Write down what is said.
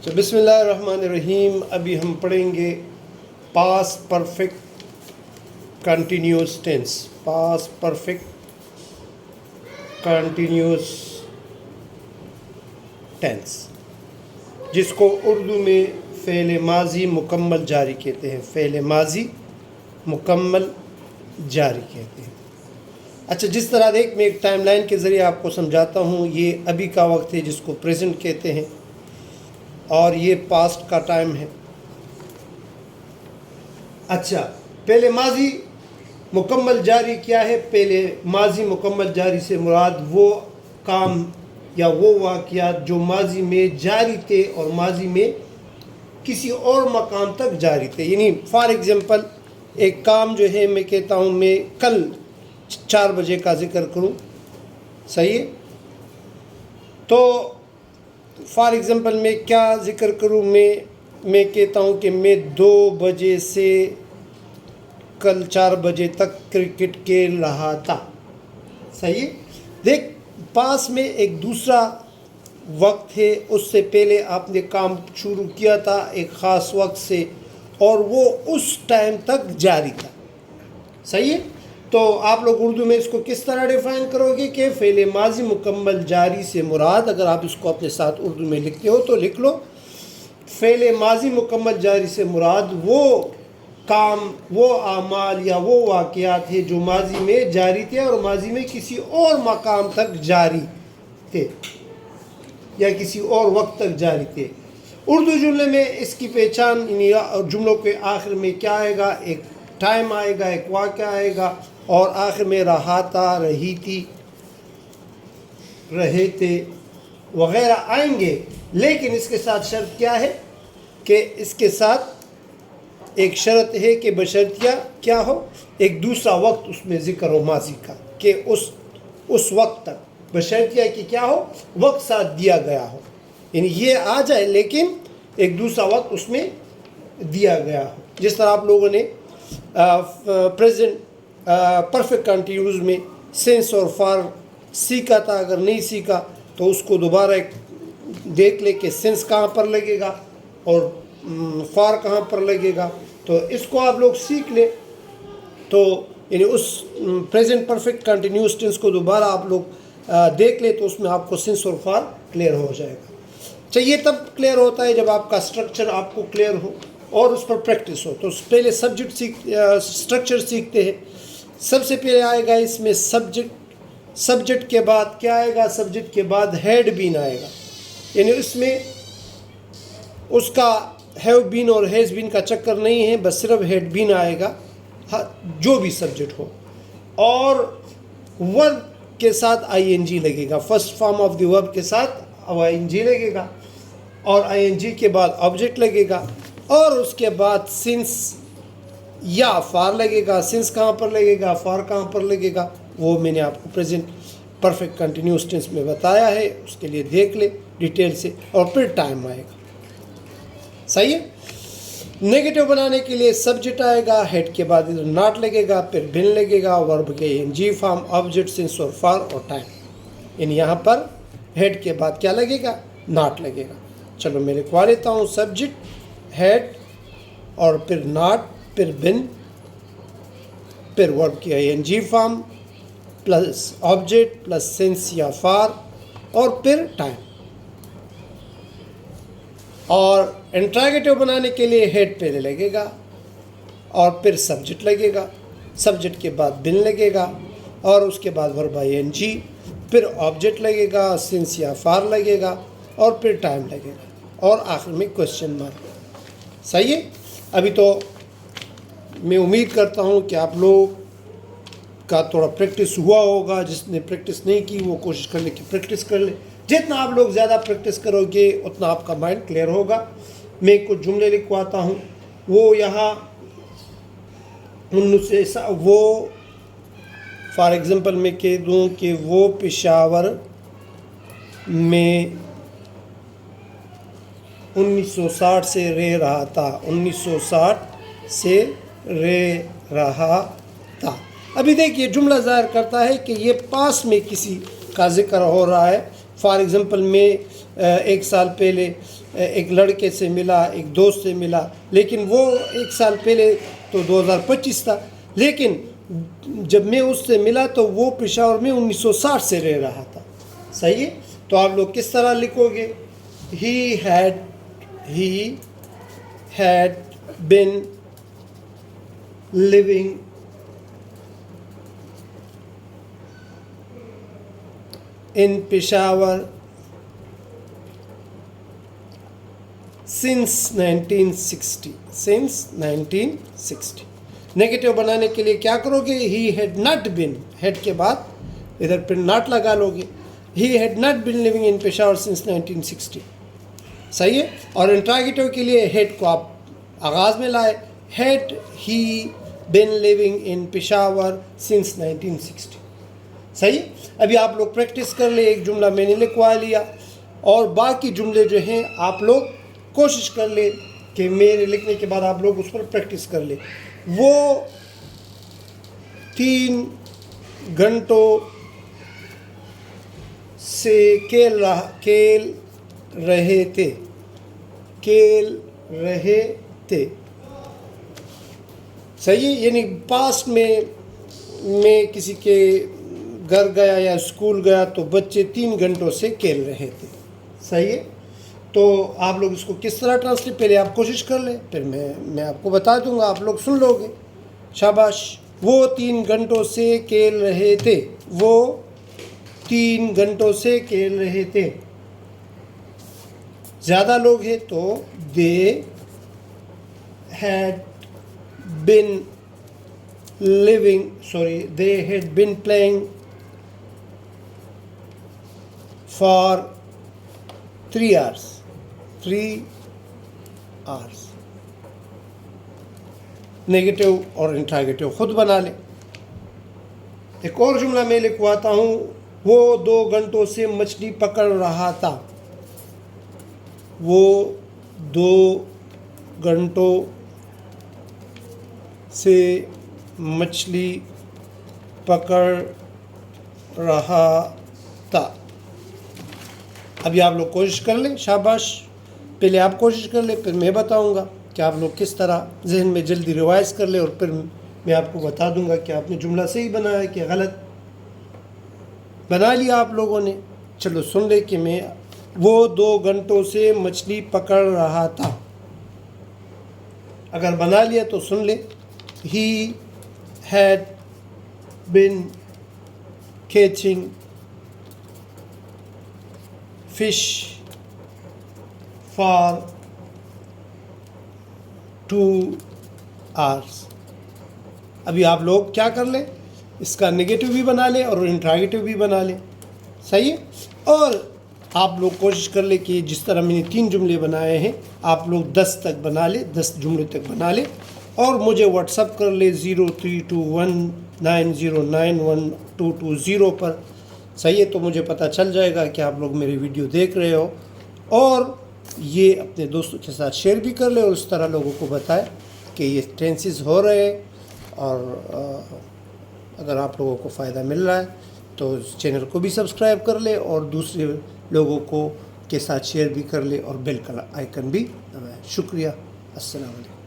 تو بسم اللہ الرحمن الرحیم. ابھی ہم پڑھیں گے past perfect continuous tense. Past perfect continuous tense جس کو اردو میں فعل ماضی مکمل جاری کہتے ہیں. فعل ماضی مکمل جاری کہتے ہیں. اچھا، جس طرح دیکھ میں ایک ٹائم لائن کے ذریعے آپ کو سمجھاتا ہوں. یہ ابھی کا وقت ہے جس کو پریزنٹ کہتے ہیں، اور یہ پاسٹ کا ٹائم ہے. اچھا، پہلے ماضی مکمل جاری کیا ہے؟ پہلے ماضی مکمل جاری سے مراد وہ کام یا وہ واقعات جو ماضی میں جاری تھے اور ماضی میں کسی اور مقام تک جاری تھے. یعنی فار ایگزامپل ایک کام جو ہے، میں کہتا ہوں میں کل 4 بجے کا ذکر کروں، صحیح ہے؟ تو فار ایگزامپل میں کیا ذکر کروں؟ میں کہتا ہوں کہ میں 2 بجے سے کل 4 بجے تک کرکٹ کھیل رہا تھا. صحیح ہے؟ دیکھ، پاس میں ایک دوسرا وقت ہے. اس سے پہلے آپ نے کام شروع کیا تھا ایک خاص وقت سے، اور وہ اس ٹائم تک جاری تھا. صحیح ہے؟ تو آپ لوگ اردو میں اس کو کس طرح ڈیفائن کرو گے کہ فعل ماضی مکمل جاری سے مراد، اگر آپ اس کو اپنے ساتھ اردو میں لکھتے ہو تو لکھ لو، فعل ماضی مکمل جاری سے مراد وہ کام، وہ اعمال یا وہ واقعات ہیں جو ماضی میں جاری تھے اور ماضی میں کسی اور مقام تک جاری تھے یا کسی اور وقت تک جاری تھے. اردو جملے میں اس کی پہچان جملوں کے آخر میں کیا آئے گا؟ ایک ٹائم آئے گا، ایک واقعہ آئے گا، اور آخر میں رہا تھا، رہی تھی، رہے تھے وغیرہ آئیں گے. لیکن اس کے ساتھ شرط کیا ہے؟ کہ اس کے ساتھ ایک شرط ہے کہ بشرطیہ کیا ہو؟ ایک دوسرا وقت اس میں ذکر ہو ماضی کا، کہ اس وقت تک بشرطیہ کی کیا ہو؟ وقت ساتھ دیا گیا ہو. یعنی یہ آ جائے لیکن ایک دوسرا وقت اس میں دیا گیا ہو. جس طرح آپ لوگوں نے پریزنٹ پرفیکٹ کنٹینیوس میں سینس اور فار سیکھا تھا. اگر نہیں سیکھا تو اس کو دوبارہ ایک دیکھ لے کہ سینس کہاں پر لگے گا اور فار کہاں پر لگے گا. تو اس کو آپ لوگ سیکھ لیں، تو یعنی اس پریزنٹ پرفیکٹ کنٹینیوس ٹینس کو دوبارہ آپ لوگ دیکھ لیں تو اس میں آپ کو سینس اور فار کلیئر ہو جائے گا. چاہیے تب کلیئر ہوتا ہے جب آپ کا اسٹرکچر آپ کو کلیئر ہو اور اس پر پریکٹس ہو. تو پہلے اسٹرکچر سیکھتے ہیں. سب سے پہلے آئے گا اس میں سبجیکٹ کے بعد کیا آئے گا؟ سبجیکٹ کے بعد ہیڈ بین آئے گا. یعنی اس میں اس کا ہیو بین اور ہیز بین کا چکر نہیں ہے، بس صرف ہیڈ بین آئے گا جو بھی سبجیکٹ ہو. اور ورب کے ساتھ آئی این جی لگے گا. فرسٹ فارم آف دی ورب کے ساتھ آئی این جی لگے گا، اور آئی این جی کے بعد آبجیکٹ لگے گا، اور اس کے بعد سنس یا فار لگے گا. سنس کہاں پر لگے گا، فار کہاں پر لگے گا، وہ میں نے آپ کو پریزنٹ پرفیکٹ کنٹینیوس ٹینس میں بتایا ہے. اس کے لیے دیکھ لیں ڈیٹیل سے. اور پھر ٹائم آئے گا. صحیح ہے؟ نیگیٹو بنانے کے لیے سبجیکٹ آئے گا، ہیڈ کے بعد ادھر ناٹ لگے گا، پھر بن لگے گا، ورب کے N G form, object, sense اور فار اور ٹائم. یعنی یہاں پر ہیڈ کے بعد کیا لگے گا؟ ناٹ لگے گا. چلو میں لکھوا لیتا ہوں. سبجیکٹ، ہیڈ، اور پھر ناٹ، پھر بن، پھر ورب کی I N G form plus object plus since یا فار، اور پھر ٹائم. اور انٹراگیٹو بنانے کے لیے ہیڈ پہلے لگے گا اور پھر سبجیکٹ لگے گا. سبجیکٹ کے بعد بن لگے گا، اور اس کے بعد ورب آئی این جی، پھر آبجیکٹ لگے گا، سینس یا فار لگے گا، اور پھر ٹائم لگے گا، اور آخر میں کوشچن مارک. صحیح ہے؟ ابھی تو میں امید کرتا ہوں کہ آپ لوگ کا تھوڑا پریکٹس ہوا ہوگا. جس نے پریکٹس نہیں کی وہ کوشش کر لے کہ پریکٹس کر لے. جتنا آپ لوگ زیادہ پریکٹس کرو گے اتنا آپ کا مائنڈ کلیئر ہوگا. میں کچھ جملے لکھواتا ہوں. وہ یہاں وہ فار ایگزامپل میں کہہ دوں کہ وہ پشاور میں 1960 سے رہ رہا تھا. 1960 سے رہ رہا تھا. ابھی دیکھیے جملہ ظاہر کرتا ہے کہ یہ پاس میں کسی کا ذکر ہو رہا ہے. فار ایگزامپل میں ایک سال پہلے ایک لڑکے سے ملا، ایک دوست سے ملا، لیکن وہ ایک سال پہلے تو 2025 تھا، لیکن جب میں اس سے ملا تو وہ پشاور میں 1960 سے رہ رہا تھا. صحیح ہے؟ تو آپ لوگ کس طرح لکھو گے؟ He had been living in Peshawar since 1960. Negative بنانے کے لیے کیا کرو گے؟ He had not been, head کے بعد ادھر پھر not لگا لو گے. He had not been living in Peshawar since 1960. صحیح ہے؟ اور انٹراگیٹو کے لیے ہیڈ کو آپ آغاز میں لائے. Had he been living in Peshawar since 1960. صحیح؟ ابھی آپ لوگ پریکٹس کر لیں. ایک جملہ میں نے لکھوا لیا اور باقی جملے جو ہیں آپ لوگ کوشش کر لیں کہ میرے لکھنے کے بعد آپ لوگ اس پر پریکٹس کر لیں. وہ 3 گھنٹوں سے کھیل رہے تھے. صحیح ہے؟ یعنی پاسٹ میں کسی کے گھر گیا یا اسکول گیا تو بچے 3 گھنٹوں سے کھیل رہے تھے. صحیح ہے؟ تو آپ لوگ اس کو کس طرح ٹرانسلیٹ، پہلے آپ کوشش کر لیں، پھر میں آپ کو بتا دوں گا، آپ لوگ سن لو گے. شاباش. وہ 3 گھنٹوں سے کھیل رہے تھے. وہ 3 گھنٹوں سے کھیل رہے تھے. زیادہ لوگ ہیں تو they had been playing for 3 hours. Negative اور انٹراگیٹو خود بنا لیں. ایک اور جملہ میں لکھواتا ہوں. وہ 2 گھنٹوں سے مچھلی پکڑ رہا تھا. وہ 2 گھنٹوں سے مچھلی پکڑ رہا تھا. ابھی آپ لوگ کوشش کر لیں. شاباش. پہلے آپ کوشش کر لیں، پھر میں بتاؤں گا کہ آپ لوگ کس طرح ذہن میں جلدی ریوائز کر لیں، اور پھر میں آپ کو بتا دوں گا کہ آپ نے جملہ صحیح بنایا ہے کہ غلط بنا لیا آپ لوگوں نے. چلو سن لیں کہ وہ 2 گھنٹوں سے مچھلی پکڑ رہا تھا. اگر بنا لیا تو سن لیں. He had been catching fish for 2 hours. ابھی آپ لوگ کیا کر لیں؟ اس کا نیگیٹو بھی بنا لیں اور انٹراگیٹو بھی بنا لیں. صحیح ہے؟ اور آپ لوگ کوشش کر لیں کہ جس طرح میں نے 3 جملے بنائے ہیں آپ لوگ 10 تک بنا لیں، 10 جملے تک بنا لیں، اور مجھے واٹس اپ کر لیں 0321909122 پر. صحیح ہے؟ تو مجھے پتہ چل جائے گا کہ آپ لوگ میری ویڈیو دیکھ رہے ہو. اور یہ اپنے دوستوں کے ساتھ شیئر بھی کر لیں اور اس طرح لوگوں کو بتائیں کہ یہ ٹینسز ہو رہے ہیں. اور اگر آپ لوگوں کو فائدہ مل رہا ہے تو چینل کو بھی سبسکرائب کر لیں اور دوسرے لوگوں کو کے ساتھ شیئر بھی کر لیں اور بیل کا آئیکن بھی دبائیں. شکریہ. السلام علیکم.